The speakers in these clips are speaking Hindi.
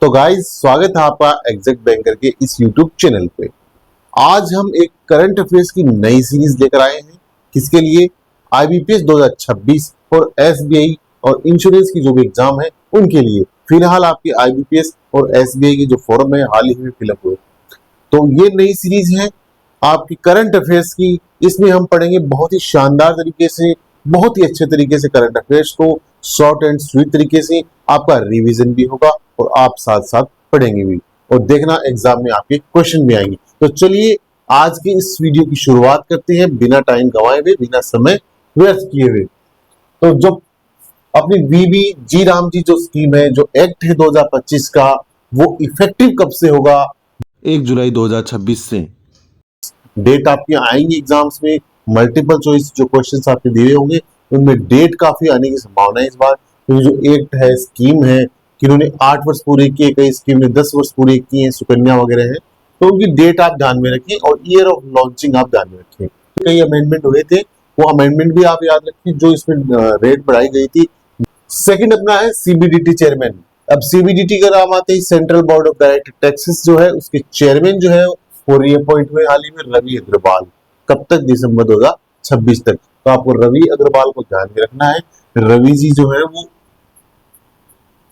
तो गाइस, स्वागत है आपका एग्जैक्ट बैंकर के इस यूट्यूब चैनल पे। आज हम एक करंट अफेयर्स की नई सीरीज लेकर आए हैं। किसके लिए? आईबीपीएस 2026 और एसबीआई और इंश्योरेंस की जो भी एग्जाम है उनके लिए। फिलहाल आपकी आईबीपीएस और एसबीआई की जो फॉर्म है हाल ही में फिलअप हुए, तो ये नई सीरीज है आपकी करंट अफेयर्स की। इसमें हम पढ़ेंगे बहुत ही शानदार तरीके से, बहुत ही अच्छे तरीके से करंट अफेयर्स को, शॉर्ट एंड स्वीट तरीके से। आपका रिवीजन भी होगा और आप साथ साथ पढ़ेंगे भी, और देखना एग्जाम में आपके क्वेश्चन भी आएंगे। तो चलिए आज के इस वीडियो की शुरुआत करते हैं बिना टाइम गंवाए हुए, बिना समय व्यर्थ किए हुए। तो जो अपनी वीबी जी राम जी जो स्कीम है, जो एक्ट है 2025 का, वो इफेक्टिव कब से होगा? 1 जुलाई 2026 से। डेट आपके आएंगे एग्जाम्स में, मल्टीपल चॉइस जो क्वेश्चंस आपके दिए होंगे उनमें डेट काफी आने की संभावना है इस बार। क्योंकि जो एक्ट है, स्कीम है, किन्होंने 8 वर्ष पूरे किए, कई स्कीम ने 10 वर्ष पूरे किए हैं, सुकन्या वगैरह है, तो उनकी डेट आप ध्यान में रखिए और ईयर ऑफ लॉन्चिंग आप ध्यान में रखिए। तो कई अमेंडमेंट हुए थे, वो अमेंडमेंट भी आप याद रखिए जो इसमें रेट बढ़ाई गई थी। सेकंड अपना है सीबीडीटी चेयरमैन। अब सीबीडीटी का नाम आते ही central board of direct taxes जो है, उसके चेयरमैन जो है वो रीअपॉइंट हुए हाल ही में, रवि अग्रवाल। कब तक? दिसंबर 2026 तक। तो आपको रवि अग्रवाल को ध्यान में रखना है। रवि जी जो है वो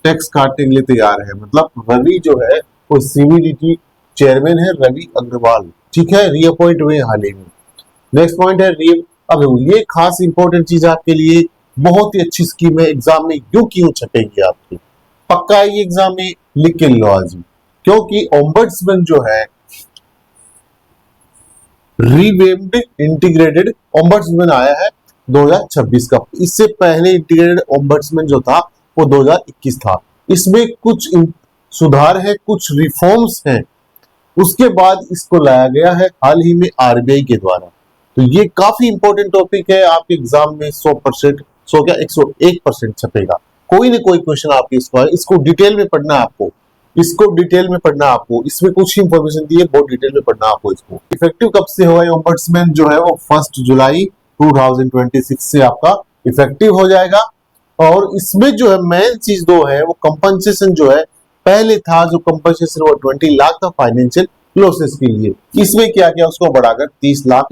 टैक्स काटने के लिए तैयार है, मतलब रवि जो है वो सीबीडीटी चेयरमैन है, रवि अग्रवाल। ठीक है, रीअपॉइंट हुए हाल ही में। नेक्स्ट पॉइंट है अब ये खास इंपॉर्टेंट चीज आपके लिए, बहुत ही अच्छी स्कीम है, एग्जाम में क्यों छपेगी आपकी, पक्का है ये एग्जाम में, लिख के लो आज। क्योंकि ओम्बड्समैन जो है, रिवेम्ड इंटीग्रेटेड ओम्बड्समैन आया है 2026 का। इससे पहले इंटीग्रेटेड ओम्बड्समैन जो था वो 2021 था। इसमें कुछ सुधार है, कुछ रिफॉर्म्स हैं, उसके बाद इसको लाया गया है हाल ही में आरबीआई के द्वारा। तो ये काफी इंपॉर्टेंट टॉपिक है, आपके एग्जाम में 100%, 100 क्या 101% छपेगा। कोई ना कोई क्वेश्चन आपके इसको डिटेल में पढ़ना है आपको, इसको डिटेल में पढ़ना है आपको। इसमें कुछ इंफॉर्मेशन दी है, बहुत डिटेल में पढ़ना है आपको इसको। इफेक्टिव कब से होगा ये ओम्बड्समैन जो है वो 1 जुलाई 2026 से आपका इफेक्टिव हो जाएगा। और इसमें जो है मेन चीज दो है, वो कंपनसेशन जो है, पहले था जो कंपनसेशन वो 20 लाख था फाइनेंशियल लॉसेस के लिए, इसमें क्या किया, उसको बढ़ाकर 30 लाख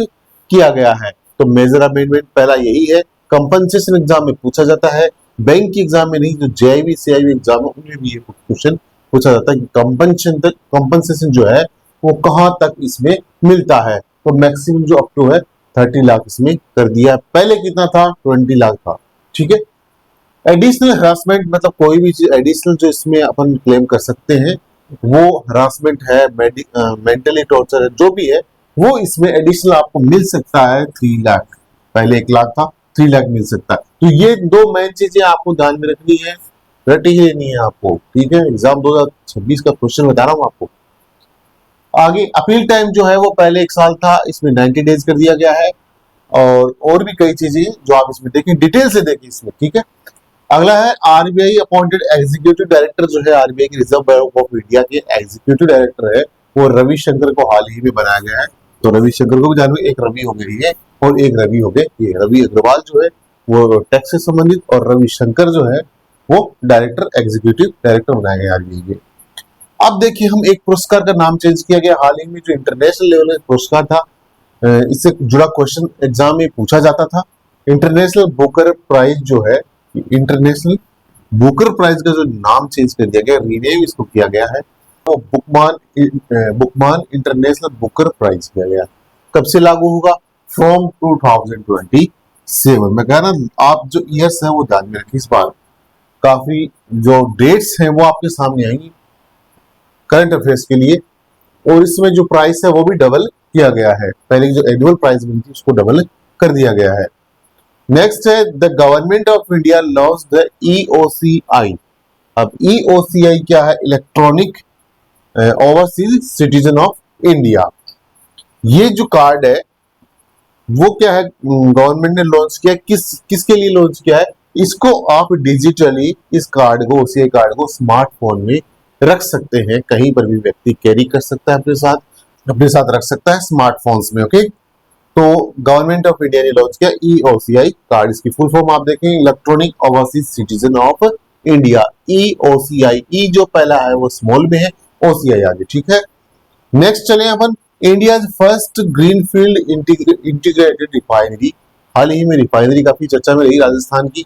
किया गया है। तो मेजर अमेंडमेंट पहला यही है। कंपनसेशन एग्जाम में पूछा जाता है, बैंक की एग्जाम में नहीं, जो जेआईबी सीआईबी एग्जाम है उनमें भी ये क्वेश्चन पूछा जाता है कि कंपनसेशन जो है वो कहां तक इसमें मिलता है। तो मैक्सिमम जो अप टू है 30 लाख इसमें कर दिया है। पहले कितना था? 20 लाख था। ठीक है। एडिशनल हरासमेंट, मतलब कोई भी चीज एडिशनल जो इसमें अपन क्लेम कर सकते हैं, वो हरासमेंट है, मेंटली टॉर्चर है, जो भी है वो इसमें एडिशनल आपको मिल सकता है 3 लाख। पहले 1 लाख था, 3 लाख मिल सकता है। तो ये दो मेन चीजें आपको ध्यान में रखनी है, रट ही लेनी है आपको। ठीक है, एग्जाम 2026 का क्वेश्चन बता रहा हूं आपको। आगे अपील टाइम जो है वो पहले 1 साल था, इसमें 90 डेज कर दिया गया है। और भी कई चीजें जो आप इसमें देखें, डिटेल से देखें इसमें। ठीक है। अगला है आरबीआई अपॉइंटेड एग्जीक्यूटिव डायरेक्टर जो है, आरबीआई की रिजर्व बैंक ऑफ इंडिया के एग्जीक्यूटिव डायरेक्टर है, वो रविशंकर को हाल ही में बनाया गया है। तो रविशंकर को भी जान, एक रवि हो गए ये और एक रवि हो गए ये। रवि अग्रवाल जो है वो टैक्स से संबंधित, और रविशंकर जो है वो डायरेक्टर, एग्जीक्यूटिव डायरेक्टर बनाया गया आरबीआई के। अब देखिए, हम एक पुरस्कार का नाम चेंज किया गया हाल ही में, जो इंटरनेशनल लेवल का पुरस्कार था, इससे जुड़ा क्वेश्चन एग्जाम में पूछा जाता था। इंटरनेशनल बुकर प्राइज जो है, इंटरनेशनल बुकर प्राइज का जो नाम चेंज कर दिया गया, रीनेम इसको किया गया है, वो बुकमान इंटरनेशनल बुकर प्राइज किया गया। कब से लागू होगा? फ्रॉम 2027। मैं कह रहा आप जो ईयर्स है वो ध्यान में रखिए। इस बार काफी जो डेट्स हैं वो आपके सामने आएंगी करंट अफेयर्स के लिए। और इसमें जो प्राइस है वो भी डबल किया गया है, पहले जो एनुअल प्राइस मिलती उसको डबल कर दिया गया है। नेक्स्ट है the government of India launch the EOCI. अब ईओसीआई क्या है? Electronic overseas citizen of India. ये जो कार्ड है वो क्या है, गवर्नमेंट ने लॉन्च किया, किसके लिए लॉन्च किया है? इसको आप डिजिटली इस कार्ड को, ओसीआई कार्ड को स्मार्टफोन में रख सकते हैं, कहीं पर भी व्यक्ति कैरी कर सकता है, अपने साथ रख सकता है स्मार्टफोन्स में। ओके, तो गवर्नमेंट ऑफ इंडिया ने लॉन्च किया ईओसीआई कार्ड। इसकी फुल फॉर्म आप देखें, electronic overseas citizen of India, EOCI, ई जो पहला है वो स्मॉल में है, OCI आगे, ठीक है। नेक्स्ट चले अपन, India first greenfield integrated refinery. हाल ही में रिफाइनरी काफी चर्चा में रही राजस्थान की,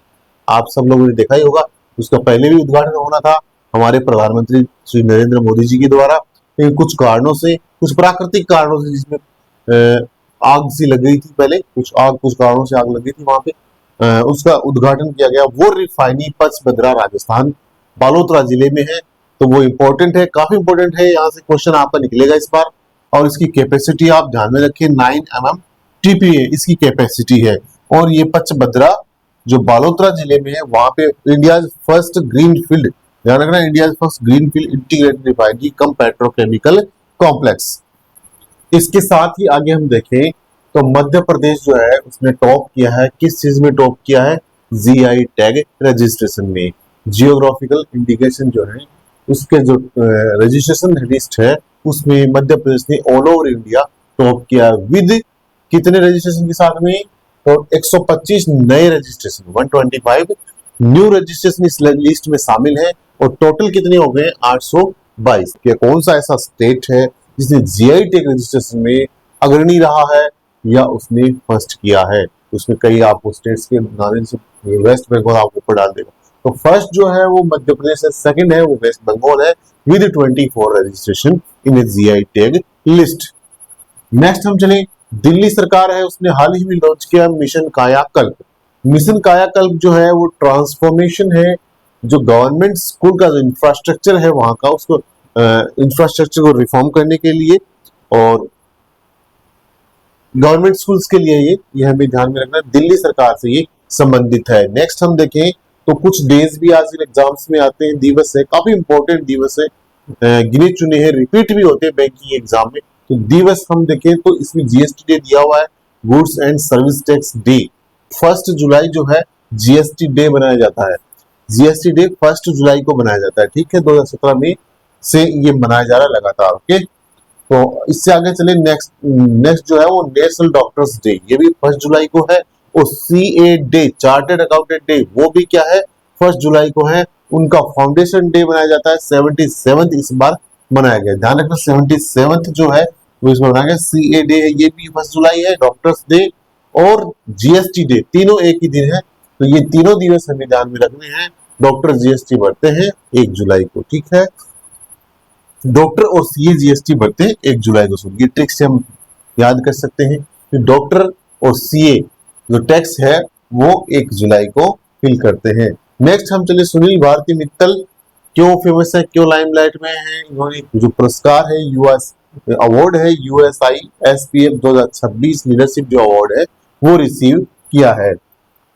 आप सब लोगों ने देखा ही होगा। उसका पहले भी उद्घाटन होना था हमारे प्रधानमंत्री श्री नरेंद्र मोदी जी के द्वारा, लेकिन कुछ कारणों से, कुछ प्राकृतिक कारणों से, जिसमें आग सी लग गई थी पहले, कुछ कारणों से आग लग गई थी वहां पे, उसका उद्घाटन किया गया। वो रिफाइनरी पचबद्रा राजस्थान बालोतरा जिले में है, तो वो इंपॉर्टेंट है, काफी इंपॉर्टेंट है, यहाँ से क्वेश्चन आपका निकलेगा इस बार। और इसकी कैपेसिटी आप ध्यान में रखें 9 mm TPA इसकी कैपेसिटी है। और ये पचबद्रा जो बालोतरा जिले में है, वहां पे इंडिया फर्स्ट ग्रीन फील्ड, ध्यान रखना, India first green field integrated refinery cum petrochemical complex. इसके साथ ही आगे हम देखें तो मध्य प्रदेश जो है उसने टॉप किया है, किस चीज में टॉप किया है? GI टैग रजिस्ट्रेशन में। जियोग्राफिकल इंडिकेशन जो है उसके जो रजिस्ट्रेशन लिस्ट है उसमें मध्य प्रदेश ने ऑल ओवर इंडिया टॉप किया विद कितने रजिस्ट्रेशन के साथ में? और 125 नए रजिस्ट्रेशन, 125 न्यू रजिस्ट्रेशन इस लिस्ट में शामिल है। और टोटल कितने हो गए? 822। क्या कौन सा ऐसा स्टेट है जिसने GI टैग रजिस्ट्रेशन में अग्रणी रहा है या उसने फर्स्ट किया है? उसमें कई आपको स्टेट्स के नाम से वेस्ट बंगाल आपको ऊपर डाल देगा। तो फर्स्ट जो है वो मध्य प्रदेश है, सेकंड है वो वेस्ट बंगाल है with 24 registration in A GI tag list. Next हम चले, दिल्ली सरकार है उसने हाल ही में लॉन्च किया मिशन कायाकल्प। मिशन कायाकल्प जो है वो ट्रांसफॉर्मेशन है, जो गवर्नमेंट स्कूल का जो इंफ्रास्ट्रक्चर है वहां का, उसको इंफ्रास्ट्रक्चर को रिफॉर्म करने के लिए और गवर्नमेंट स्कूल्स के लिए ये हमें ध्यान में रखना, दिल्ली सरकार से ये संबंधित है। नेक्स्ट हम देखें तो कुछ डेज भी आज एग्जाम्स में आते हैं, दिवस है, काफी इंपॉर्टेंट दिवस है, गिने चुने हैं, रिपीट भी होते हैं बैंकिंग एग्जाम में। तो दिवस हम देखें तो इसमें GST डे दिया हुआ है, goods and service tax day. 1 जुलाई जो है GST डे बनाया जाता है, GST डे 1 जुलाई को बनाया जाता है, ठीक है। 2017 में से ये मनाया जा रहा है लगातार, ओके। तो इससे आगे चले, नेक्स्ट जो है वो नेशनल डॉक्टर्स डे, ये भी 1 जुलाई को है। और CA day, chartered accountant day, वो भी क्या है? 1 जुलाई को है। उनका फाउंडेशन डे मनाया जाता है, 77th इस बार मनाया गया, ध्यान रखना 77th जो है वो इस बार मनाया गया। CA डे है, ये भी 1 जुलाई है, डॉक्टर्स डे और GST डे, तीनों एक ही दिन है। तो ये तीनों दिवस हमें ध्यान में रखने हैं। डॉक्टर GST भरते हैं 1 जुलाई को, ठीक है। डॉक्टर और CA GST भरते हैं 1 जुलाई को। ये ट्रिक से हम याद कर सकते हैं कि डॉक्टर और CA जो टैक्स है वो 1 जुलाई को फिल करते हैं। नेक्स्ट हम चले, सुनील भारती मित्तल क्यों फेमस है, क्यों लाइमलाइट में है? इन्होंने जो पुरस्कार है, US अवार्ड है, USI SPF 2026 लीडरशिप जो अवार्ड है वो रिसीव किया है।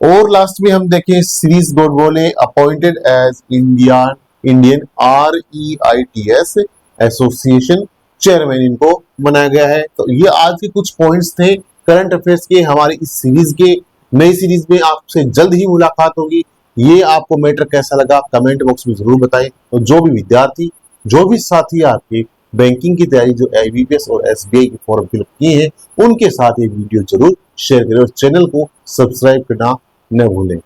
और लास्ट में हम देखें, Shrish Godbole appointed as Indian REITs association chairman, इनको बनाया गया है। तो ये आज के कुछ पॉइंट्स थे करंट अफेयर्स के हमारी इस सीरीज के। नई सीरीज में आपसे जल्द ही मुलाकात होगी। ये आपको मैटर कैसा लगा कमेंट बॉक्स में जरूर बताएं। और जो भी विद्यार्थी, जो भी साथी आपके बैंकिंग की तैयारी जो IBPS और SBI के फॉर्म फिलअप किए हैं, उनके साथ ये वीडियो जरूर शेयर करें और चैनल को सब्सक्राइब करना न भूलें।